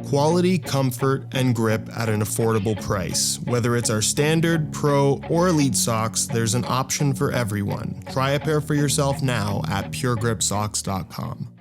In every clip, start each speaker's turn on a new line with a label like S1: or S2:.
S1: Quality, comfort, and grip at an affordable price. Whether it's our standard, pro, or elite socks, there's an option for everyone. Try a pair for yourself now at puregripsocks.com.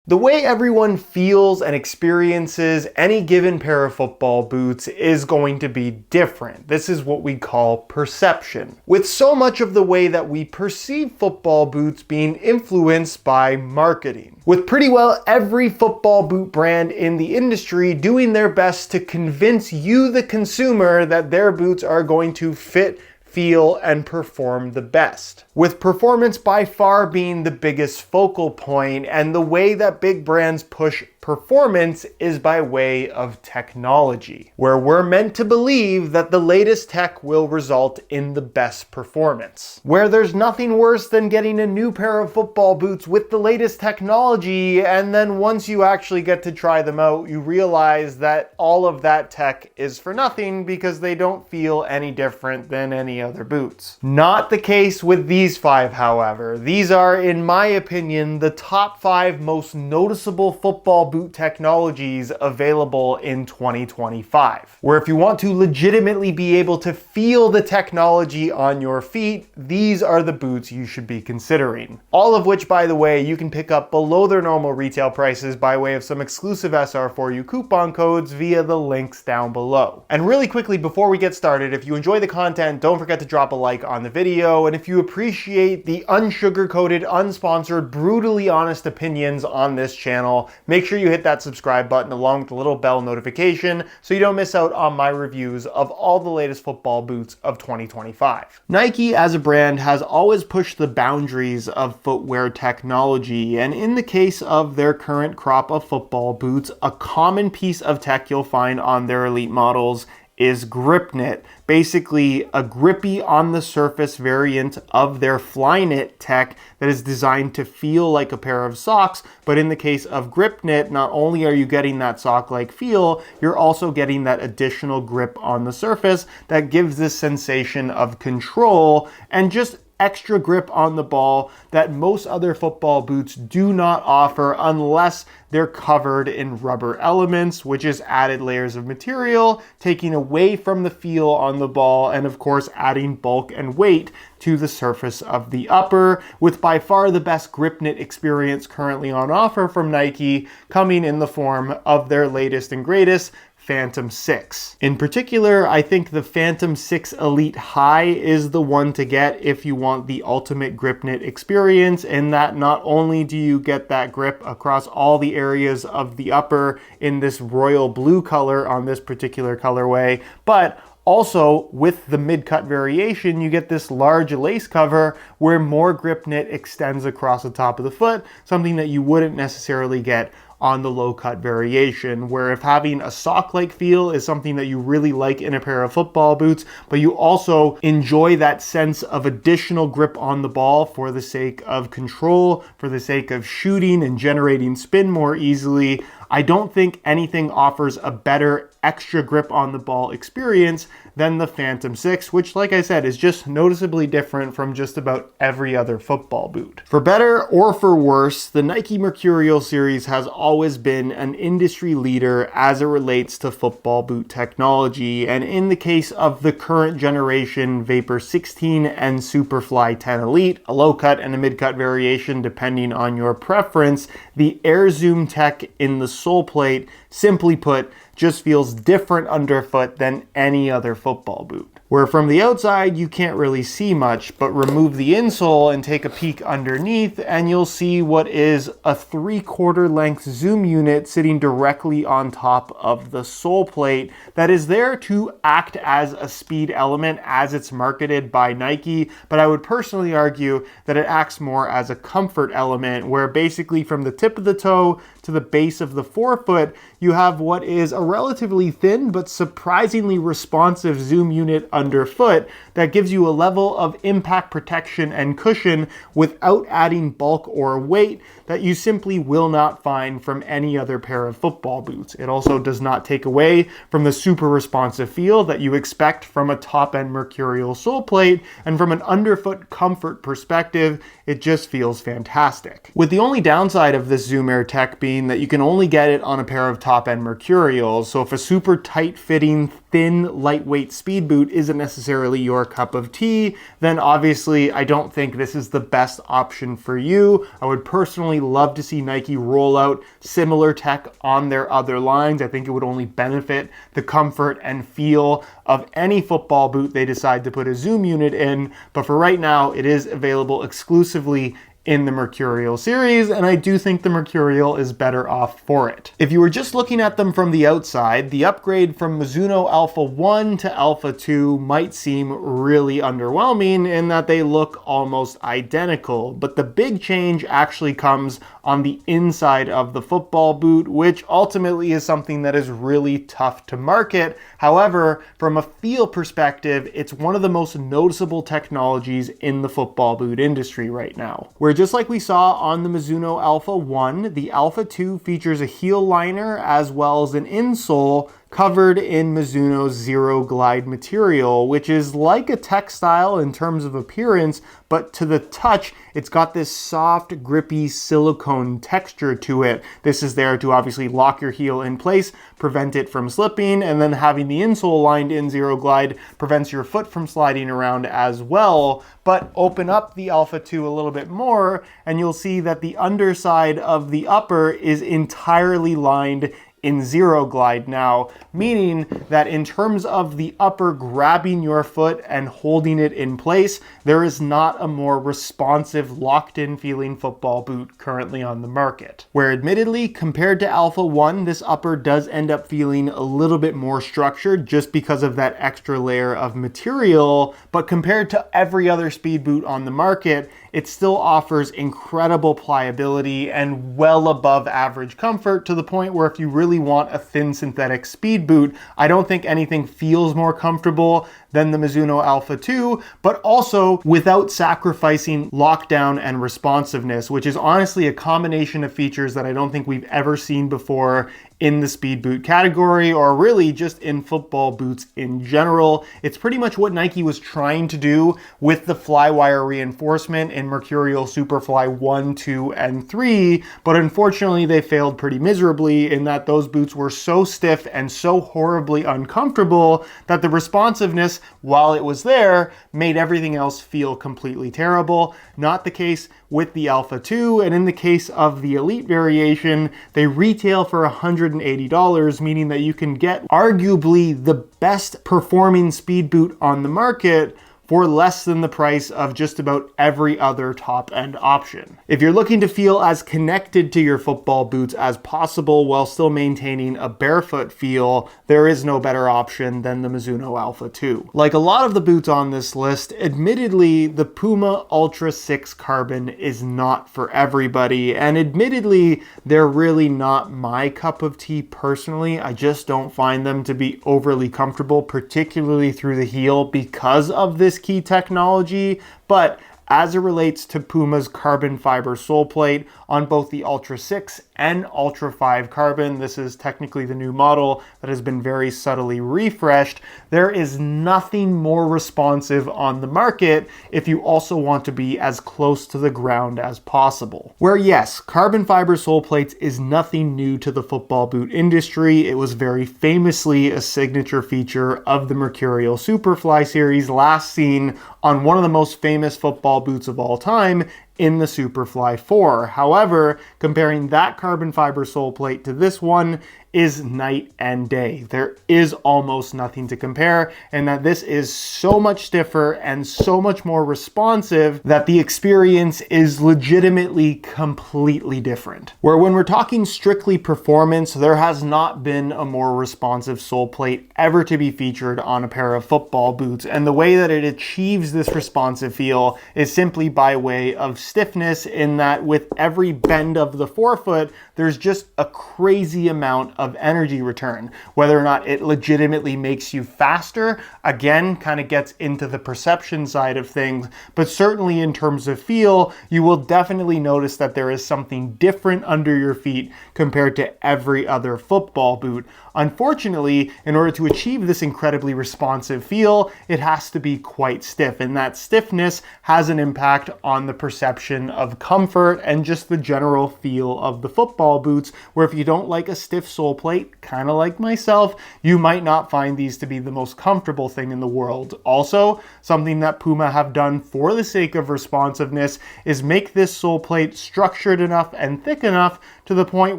S2: The way everyone feels and experiences any given pair of football boots is going to be different. This is what we call perception. With so much of the way that we perceive football boots being influenced by marketing, with pretty well every football boot brand in the industry doing their best to convince you, the consumer, that their boots are going to fit, feel, and perform the best. With performance by far being the biggest focal point, and the way that big brands push performance is by way of technology, where we're meant to believe that the latest tech will result in the best performance. Where there's nothing worse than getting a new pair of football boots with the latest technology, and then once you actually get to try them out, you realize that all of that tech is for nothing because they don't feel any different than any other boots. Not the case with these 5, however. These are, in my opinion, the top 5 most noticeable football boot technologies available in 2025. Where if you want to legitimately be able to feel the technology on your feet, these are the boots you should be considering. All of which, by the way, you can pick up below their normal retail prices by way of some exclusive SR4U coupon codes via the links down below. And really quickly before we get started, if you enjoy the content, don't forget to drop a like on the video, and if you appreciate the unsugar-coated, unsponsored, brutally honest opinions on this channel, make sure you hit that subscribe button along with the little bell notification so you don't miss out on my reviews of all the latest football boots of 2025. Nike as a brand has always pushed the boundaries of footwear technology, and in the case of their current crop of football boots, a common piece of tech you'll find on their elite models is GripKnit, basically a grippy on the surface variant of their Flyknit tech that is designed to feel like a pair of socks. But in the case of GripKnit, not only are you getting that sock-like feel, you're also getting that additional grip on the surface that gives this sensation of control and just extra grip on the ball that most other football boots do not offer unless they're covered in rubber elements, which is added layers of material, taking away from the feel on the ball, and of course adding bulk and weight to the surface of the upper, with by far the best GripKnit experience currently on offer from Nike coming in the form of their latest and greatest Phantom 6. In particular, I think the Phantom 6 Elite High is the one to get if you want the ultimate GripKnit experience, in that not only do you get that grip across all the areas of the upper in this royal blue color on this particular colorway, but also, with the mid-cut variation, you get this large lace cover where more GripKnit extends across the top of the foot, something that you wouldn't necessarily get on the low-cut variation, where if having a sock-like feel is something that you really like in a pair of football boots, but you also enjoy that sense of additional grip on the ball for the sake of control, for the sake of shooting and generating spin more easily, I don't think anything offers a better extra grip on the ball experience than the Phantom 6, which, like I said, is just noticeably different from just about every other football boot. For better or for worse, the Nike Mercurial series has always been an industry leader as it relates to football boot technology, and in the case of the current generation Vapor 16 and Superfly 10 Elite, a low cut and a mid cut variation depending on your preference, the Air Zoom tech in the sole plate, simply put, just feels different underfoot than any other football boot. Where from the outside you can't really see much, but remove the insole and take a peek underneath and you'll see what is a 3/4 length zoom unit sitting directly on top of the sole plate that is there to act as a speed element as it's marketed by Nike, but I would personally argue that it acts more as a comfort element, where basically from the tip of the toe to the base of the forefoot you have what is a relatively thin but surprisingly responsive zoom unit underfoot that gives you a level of impact protection and cushion without adding bulk or weight that you simply will not find from any other pair of football boots. It also does not take away from the super responsive feel that you expect from a top-end Mercurial sole plate, and from an underfoot comfort perspective, it just feels fantastic. With the only downside of this Zoom Air tech being mean that you can only get it on a pair of top-end Mercurials. So if a super tight-fitting, thin, lightweight speed boot isn't necessarily your cup of tea, then obviously I don't think this is the best option for you. I would personally love to see Nike roll out similar tech on their other lines. I think it would only benefit the comfort and feel of any football boot they decide to put a Zoom unit in, but for right now, it is available exclusively in the Mercurial series, and I do think the Mercurial is better off for it. If you were just looking at them from the outside, the upgrade from Mizuno Alpha 1 to Alpha 2 might seem really underwhelming in that they look almost identical, but the big change actually comes on the inside of the football boot, which ultimately is something that is really tough to market. However, from a feel perspective, it's one of the most noticeable technologies in the football boot industry right now. Where just like we saw on the Mizuno Alpha 1, the Alpha 2 features a heel liner as well as an insole covered in Mizuno's Zero Glide material, which is like a textile in terms of appearance, but to the touch, it's got this soft, grippy silicone texture to it. This is there to obviously lock your heel in place, prevent it from slipping, and then having the insole lined in Zero Glide prevents your foot from sliding around as well. But open up the Alpha 2 a little bit more, and you'll see that the underside of the upper is entirely lined in Zero Glide now, meaning that in terms of the upper grabbing your foot and holding it in place, there is not a more responsive, locked-in feeling football boot currently on the market. Where admittedly, compared to Alpha 1, this upper does end up feeling a little bit more structured just because of that extra layer of material, but compared to every other speed boot on the market, it still offers incredible pliability and well above average comfort, to the point where if you really want a thin synthetic speed boot, I don't think anything feels more comfortable than the Mizuno Alpha 2, but also without sacrificing lockdown and responsiveness, which is honestly a combination of features that I don't think we've ever seen before in the speed boot category, or really just in football boots in general. It's pretty much what Nike was trying to do with the Flywire reinforcement in Mercurial Superfly 1, 2, and 3, but unfortunately they failed pretty miserably in that those boots were so stiff and so horribly uncomfortable that the responsiveness, while it was there, made everything else feel completely terrible. Not the case with the Alpha 2, and in the case of the Elite variation, they retail for $180, meaning that you can get arguably the best performing speed boot on the market for less than the price of just about every other top-end option. If you're looking to feel as connected to your football boots as possible while still maintaining a barefoot feel, there is no better option than the Mizuno Alpha 2. Like a lot of the boots on this list, admittedly, the Puma Ultra 6 Carbon is not for everybody, and admittedly, they're really not my cup of tea personally. I just don't find them to be overly comfortable, particularly through the heel, because of this key technology. But as it relates to Puma's carbon fiber sole plate on both the Ultra 6 and Ultra 5 Carbon, this is technically the new model that has been very subtly refreshed, there is nothing more responsive on the market if you also want to be as close to the ground as possible. Where yes, carbon fiber sole plates is nothing new to the football boot industry. It was very famously a signature feature of the Mercurial Superfly series, last seen on one of the most famous football boots of all time in the Superfly 4. However, comparing that carbon fiber sole plate to this one is night and day. There is almost nothing to compare, and that this is so much stiffer and so much more responsive that the experience is legitimately completely different. Where when we're talking strictly performance, there has not been a more responsive sole plate ever to be featured on a pair of football boots, and the way that it achieves this responsive feel is simply by way of stiffness, in that with every bend of the forefoot, there's just a crazy amount of of energy return. Whether or not it legitimately makes you faster, again, kind of gets into the perception side of things, but certainly in terms of feel, you will definitely notice that there is something different under your feet compared to every other football boot. Unfortunately, in order to achieve this incredibly responsive feel, it has to be quite stiff, and that stiffness has an impact on the perception of comfort and just the general feel of the football boots, where if you don't like a stiff sole plate, kind of like myself, you might not find these to be the most comfortable thing in the world. Also, something that Puma have done for the sake of responsiveness is make this sole plate structured enough and thick enough to the point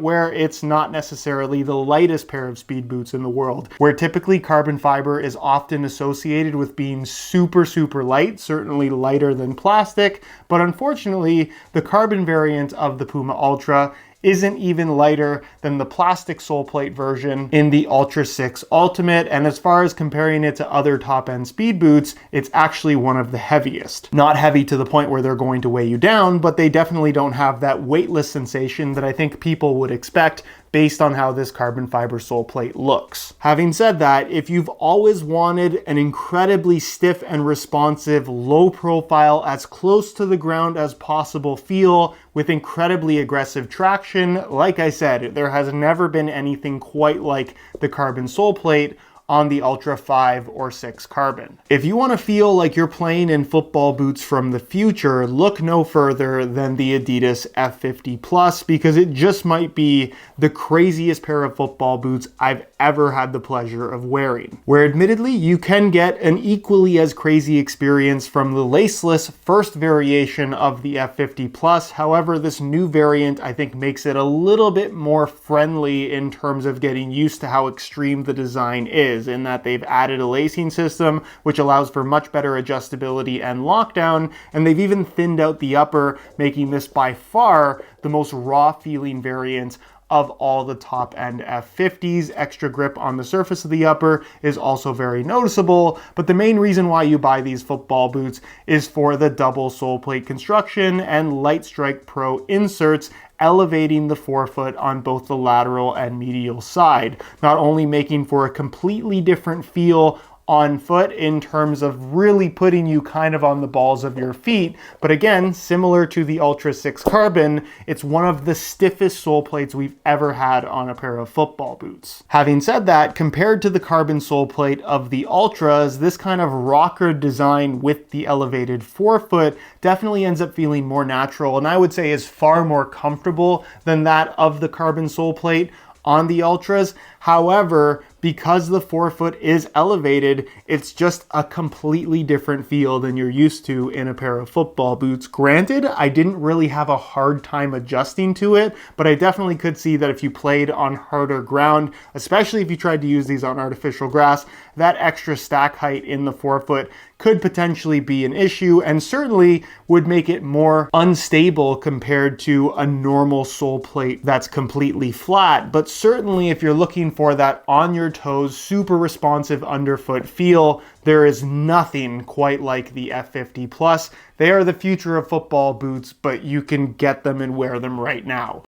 S2: where it's not necessarily the lightest pair of speed boots in the world, where typically carbon fiber is often associated with being super light, certainly lighter than plastic, but unfortunately the carbon variant of the Puma Ultra isn't even lighter than the plastic sole plate version in the Ultra 6 Ultimate, and as far as comparing it to other top-end speed boots, it's actually one of the heaviest. Not heavy to the point where they're going to weigh you down, but they definitely don't have that weightless sensation that I think people would expect based on how this carbon fiber sole plate looks. Having said that, if you've always wanted an incredibly stiff and responsive, low profile, as close to the ground as possible feel with incredibly aggressive traction, like I said, there has never been anything quite like the carbon sole plate on the Ultra 5 or 6 carbon. If you want to feel like you're playing in football boots from the future, look no further than the Adidas F50 Plus, because it just might be the craziest pair of football boots I've ever had the pleasure of wearing. Where admittedly, you can get an equally as crazy experience from the laceless first variation of the F50 Plus. However, this new variant I think makes it a little bit more friendly in terms of getting used to how extreme the design is, in that they've added a lacing system which allows for much better adjustability and lockdown, and they've even thinned out the upper, making this by far the most raw feeling variant of all the top end F50s. Extra grip on the surface of the upper is also very noticeable, but the main reason why you buy these football boots is for the double sole plate construction and Light Strike Pro inserts, elevating the forefoot on both the lateral and medial side, not only making for a completely different feel on foot in terms of really putting you kind of on the balls of your feet, but again, similar to the Ultra 6 Carbon, it's one of the stiffest sole plates we've ever had on a pair of football boots. Having said that, compared to the carbon sole plate of the Ultras, this kind of rocker design with the elevated forefoot definitely ends up feeling more natural, and I would say is far more comfortable than that of the carbon sole plate on the Ultras. However, because the forefoot is elevated, it's just a completely different feel than you're used to in a pair of football boots. Granted, I didn't really have a hard time adjusting to it, but I definitely could see that if you played on harder ground, especially if you tried to use these on artificial grass, that extra stack height in the forefoot could potentially be an issue, and certainly would make it more unstable compared to a normal sole plate that's completely flat. But certainly if you're looking for that on your toes, super responsive underfoot feel, there is nothing quite like the F50 Plus. They are the future of football boots, but you can get them and wear them right now.